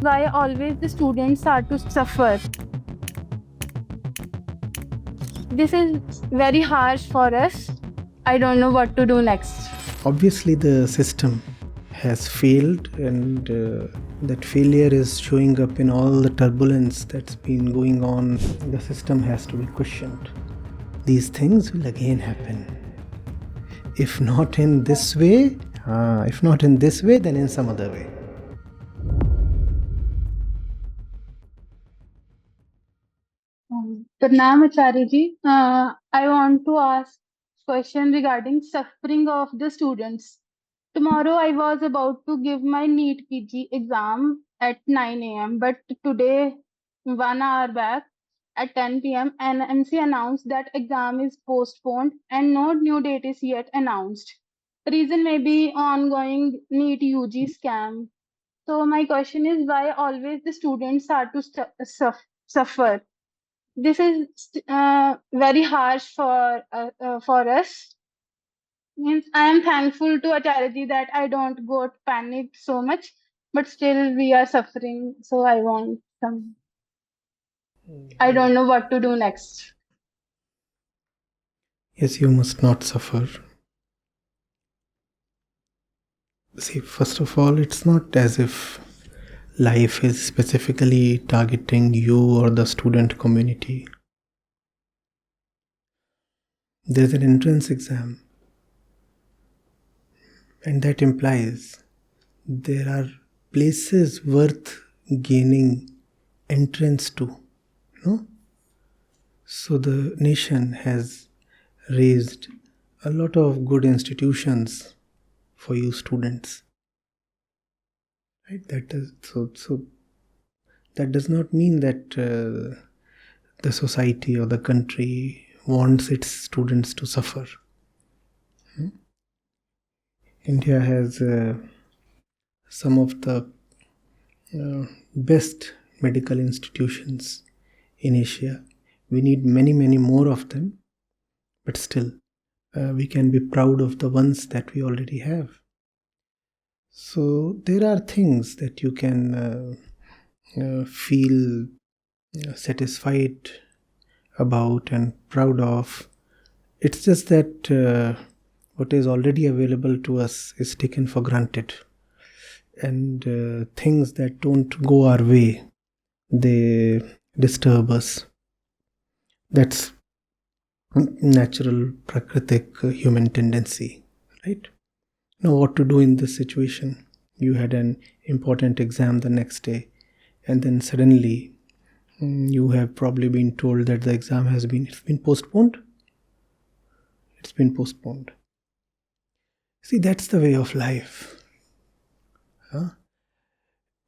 why always the students are to suffer. This is very harsh for us. I don't know what to do next. Obviously, the system has failed, and that failure is showing up in all the turbulence that's been going on. The system has to be questioned. These things will again happen. If not in this way, then in some other way. Pranam Acharya Ji. I want to ask question regarding suffering of the students. Tomorrow I was about to give my NEET PG exam at 9 a.m. But today, 1 hour back at 10 p.m., NMC announced that exam is postponed and no new date is yet announced. Reason may be ongoing NEET UG scam. So my question is why always the students are to suffer? This is very harsh for us. Means I am thankful to Acharya Ji that I don't got panicked so much, but still we are suffering. So I want some. I don't know what to do next. Yes, you must not suffer. See, first of all, it's not as if life is specifically targeting you or the student community. There's an entrance exam, and that implies there are places worth gaining entrance to. No? So the nation has raised a lot of good institutions for you students. Right? That does not mean that the society or the country wants its students to suffer. India has some of the best medical institutions in Asia. We need many, many more of them, but still, we can be proud of the ones that we already have. So there are things that you can feel satisfied about and proud of. It's just that what is already available to us is taken for granted, and things that don't go our way, they disturb us. That's natural, prakritic human tendency, right? Now, what to do in this situation? You had an important exam the next day, and then suddenly you have probably been told that the exam has been postponed. It's been postponed. See, that's the way of life.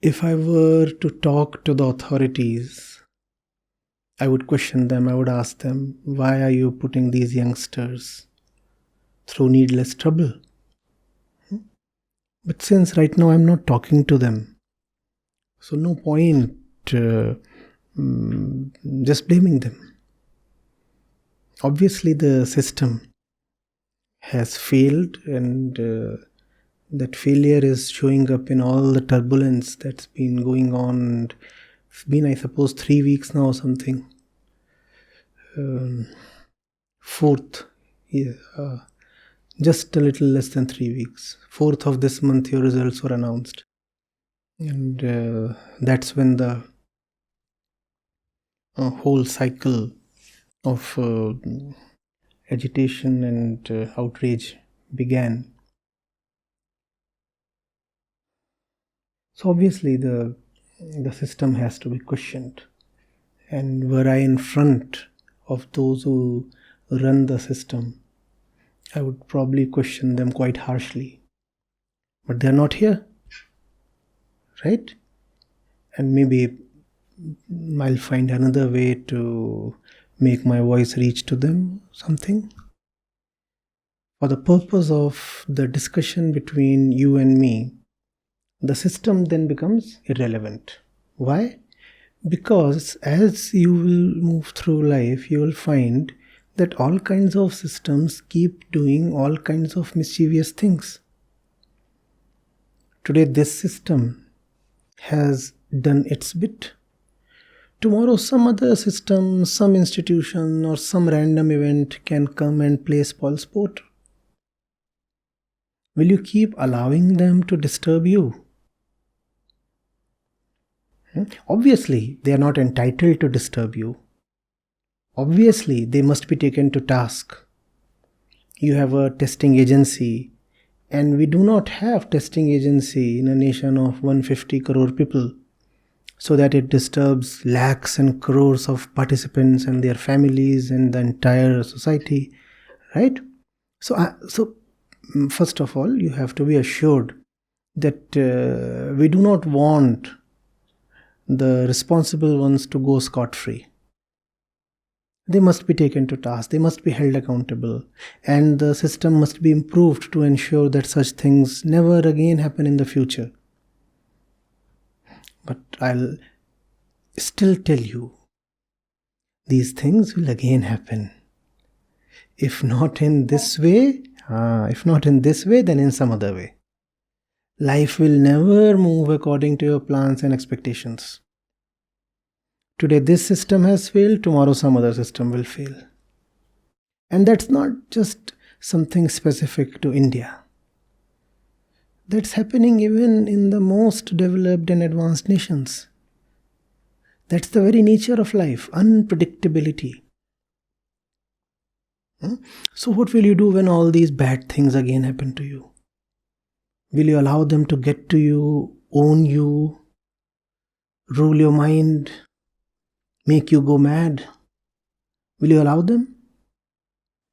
If I were to talk to the authorities, I would question them. I would ask them, why are you putting these youngsters through needless trouble? But since right now I'm not talking to them, so no point just blaming them. Obviously, the system has failed, and that failure is showing up in all the turbulence that's been going on. It's been, I suppose, 3 weeks now or something. 4th, just a little less than 3 weeks. 4th of this month, your results were announced. And that's when the whole cycle of agitation and outrage began. So obviously the system has to be questioned. And were I in front of those who run the system, I would probably question them quite harshly. But they're not here, right? And maybe I'll find another way to make my voice reach to them, something. For the purpose of the discussion between you and me, the system then becomes irrelevant. Why? Because as you will move through life, you will find that all kinds of systems keep doing all kinds of mischievous things. Today, this system has done its bit. Tomorrow, some other system, some institution, or some random event can come and play spoilsport. Will you keep allowing them to disturb you? Obviously, they are not entitled to disturb you. Obviously, they must be taken to task. You have a testing agency, and we do not have testing agency in a nation of 150 crore people, so that it disturbs lakhs and crores of participants and their families and the entire society, right? So first of all, you have to be assured that we do not want the responsible ones to go scot-free. They must be taken to task, they must be held accountable, and the system must be improved to ensure that such things never again happen in the future. But I'll still tell you, these things will again happen. If not in this way, then in some other way. Life will never move according to your plans and expectations. Today this system has failed, tomorrow some other system will fail. And that's not just something specific to India. That's happening even in the most developed and advanced nations. That's the very nature of life, unpredictability. So what will you do when all these bad things again happen to you? Will you allow them to get to you, own you, rule your mind, make you go mad? Will you allow them?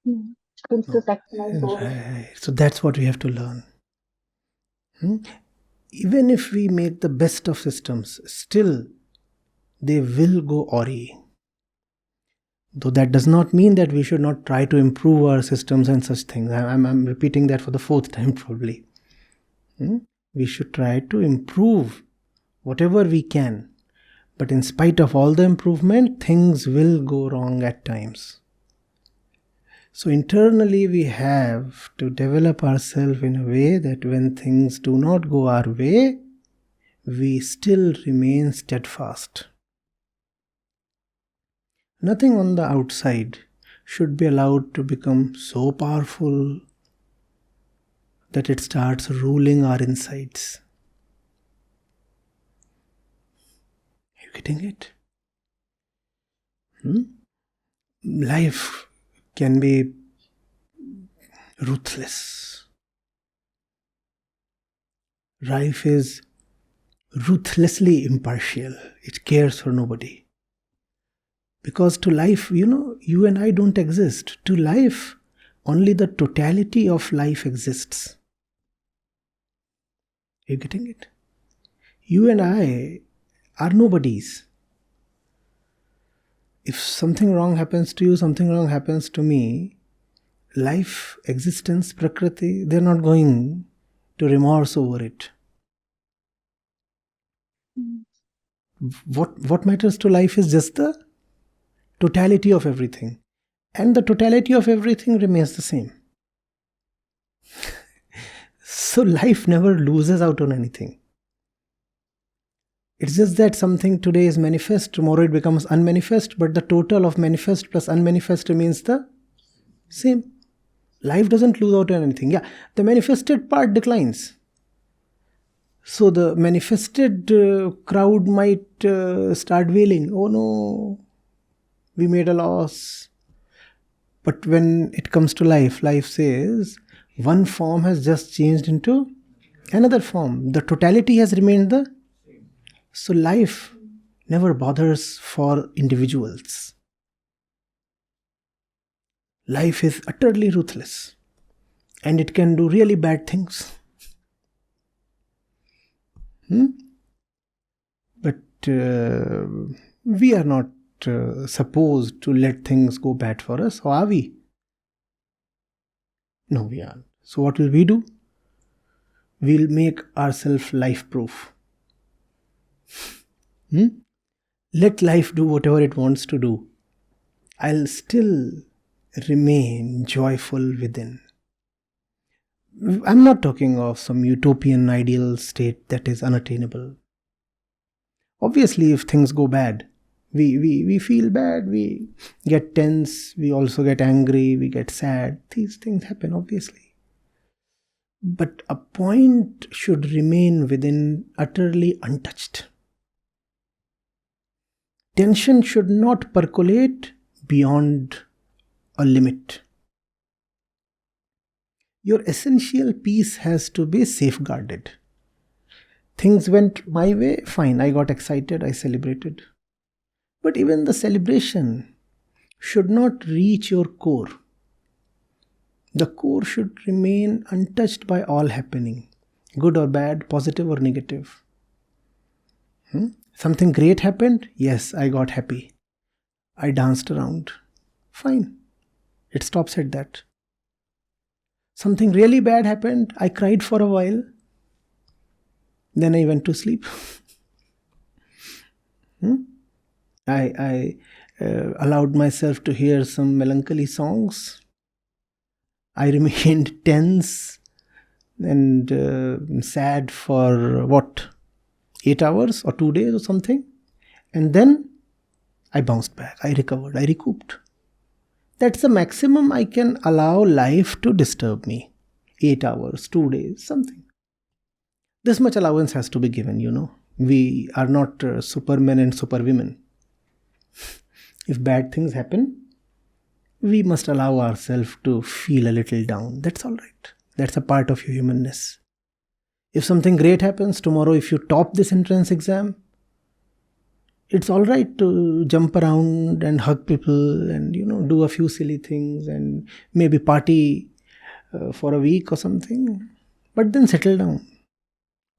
It's just external source. Right. So that's what we have to learn. Even if we make the best of systems, still they will go awry. Though that does not mean that we should not try to improve our systems and such things. I'm repeating that for the fourth time probably. We should try to improve whatever we can. But in spite of all the improvement, things will go wrong at times. So internally we have to develop ourselves in a way that when things do not go our way, we still remain steadfast. Nothing on the outside should be allowed to become so powerful that it starts ruling our insides. Are you getting it? Life can be ruthless. Life is ruthlessly impartial. It cares for nobody. Because to life, you and I don't exist. To life, only the totality of life exists. Are you getting it? You and I are nobodies. If something wrong happens to you, something wrong happens to me, life, existence, prakriti, they're not going to remorse over it. What matters to life is just the totality of everything. And the totality of everything remains the same. So life never loses out on anything. It's just that something today is manifest, tomorrow it becomes unmanifest, but the total of manifest plus unmanifest remains the same. Life doesn't lose out on anything. Yeah, the manifested part declines. So the manifested crowd might start wailing, oh no, we made a loss. But when it comes to life, life says one form has just changed into another form. The totality has remained the same. So life never bothers for individuals. Life is utterly ruthless and it can do really bad things. But we are not supposed to let things go bad for us, or are we? No, we aren't. So what will we do? We'll make ourselves life-proof. Let life do whatever it wants to do. I'll still remain joyful within. I'm not talking of some utopian ideal state that is unattainable. Obviously, if things go bad, we feel bad, we get tense, we also get angry, we get sad. These things happen, obviously. But a point should remain within, utterly untouched. Tension should not percolate beyond a limit. Your essential peace has to be safeguarded. Things went my way, fine, I got excited, I celebrated. But even the celebration should not reach your core. The core should remain untouched by all happening, good or bad, positive or negative. Something great happened, yes, I got happy. I danced around. Fine. It stops at that. Something really bad happened, I cried for a while. Then I went to sleep. I allowed myself to hear some melancholy songs. I remained tense and sad for 8 hours or 2 days or something. And then I bounced back. I recovered. I recouped. That's the maximum I can allow life to disturb me. 8 hours, 2 days, something. This much allowance has to be given, We are not supermen and superwomen. If bad things happen, we must allow ourselves to feel a little down. That's all right. That's a part of your humanness. If something great happens tomorrow, if you top this entrance exam, it's all right to jump around and hug people and, do a few silly things and maybe party for a week or something. But then settle down.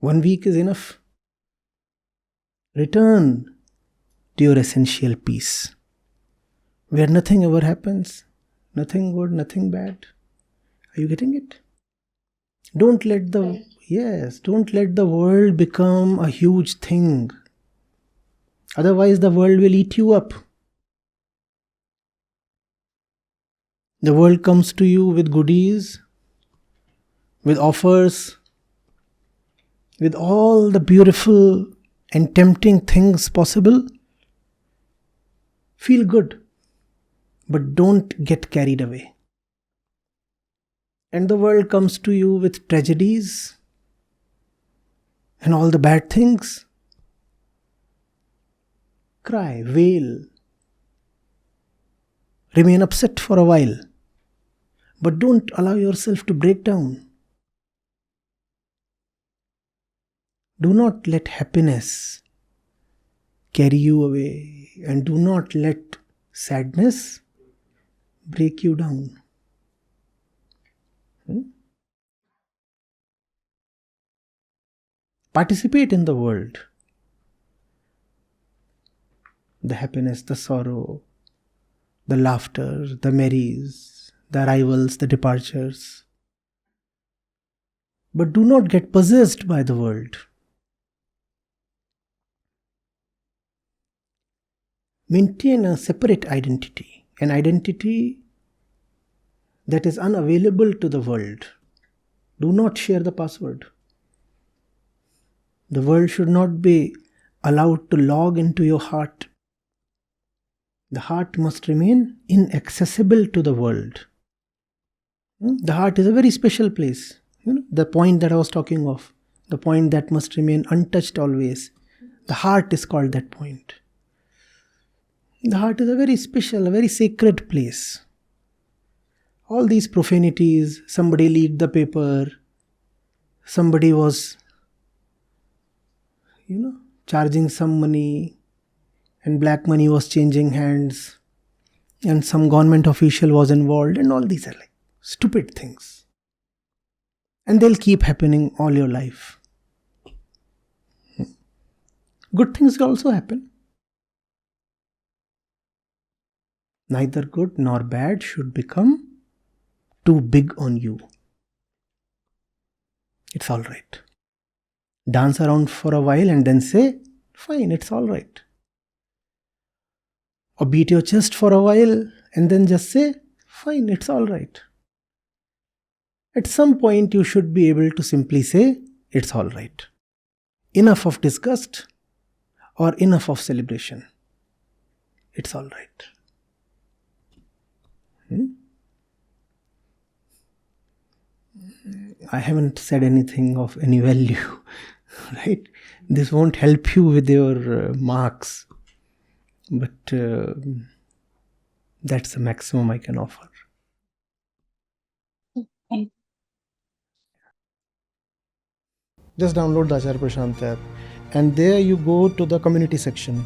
1 week is enough. Return to your essential peace, where nothing ever happens, nothing good, nothing bad. Are you getting it? Don't let the world become a huge thing. Otherwise, the world will eat you up. The world comes to you with goodies, with offers, with all the beautiful and tempting things possible. Feel good, but don't get carried away. And the world comes to you with tragedies and all the bad things. Cry, wail, remain upset for a while, but don't allow yourself to break down. Do not let happiness carry you away, and do not let sadness break you down. Participate in the world. The happiness, the sorrow, the laughter, the merries, the arrivals, the departures. But do not get possessed by the world. Maintain a separate identity, an identity that is unavailable to the world. Do not share the password. The world should not be allowed to log into your heart. The heart must remain inaccessible to the world. The heart is a very special place. The point that I was talking of, the point that must remain untouched always. The heart is called that point. The heart is a very special, a very sacred place. All these profanities, somebody leaked the paper, somebody was, charging some money, and black money was changing hands, and some government official was involved, and all these are like stupid things. And they'll keep happening all your life. Good things will also happen. Neither good nor bad should become too big on you. It's all right. Dance around for a while and then say, fine, it's all right. Or beat your chest for a while and then just say, fine, it's all right. At some point, you should be able to simply say, it's all right. Enough of disgust. or enough of celebration. It's all right. I haven't said anything of any value, right? This won't help you with your marks, but that's the maximum I can offer. Thank Just download the Acharya Prashant app, and there you go to the community section,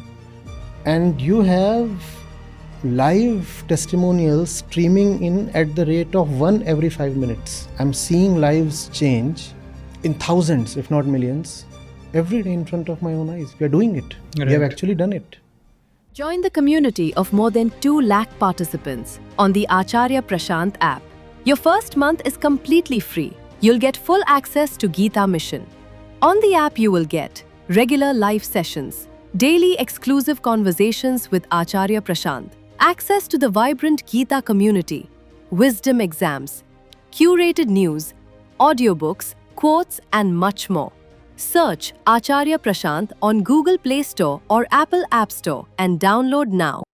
and you have live testimonials streaming in at the rate of 1 every 5 minutes. I'm seeing lives change in thousands, if not millions, every day in front of my own eyes. We are doing it. Right. We have actually done it. Join the community of more than 2 lakh participants on the Acharya Prashant app. Your first month is completely free. You'll get full access to Gita Mission. On the app, you will get regular live sessions, daily exclusive conversations with Acharya Prashant, access to the vibrant Gita community, wisdom exams, curated news, audiobooks, quotes, and much more. Search Acharya Prashant on Google Play Store or Apple App Store and download now.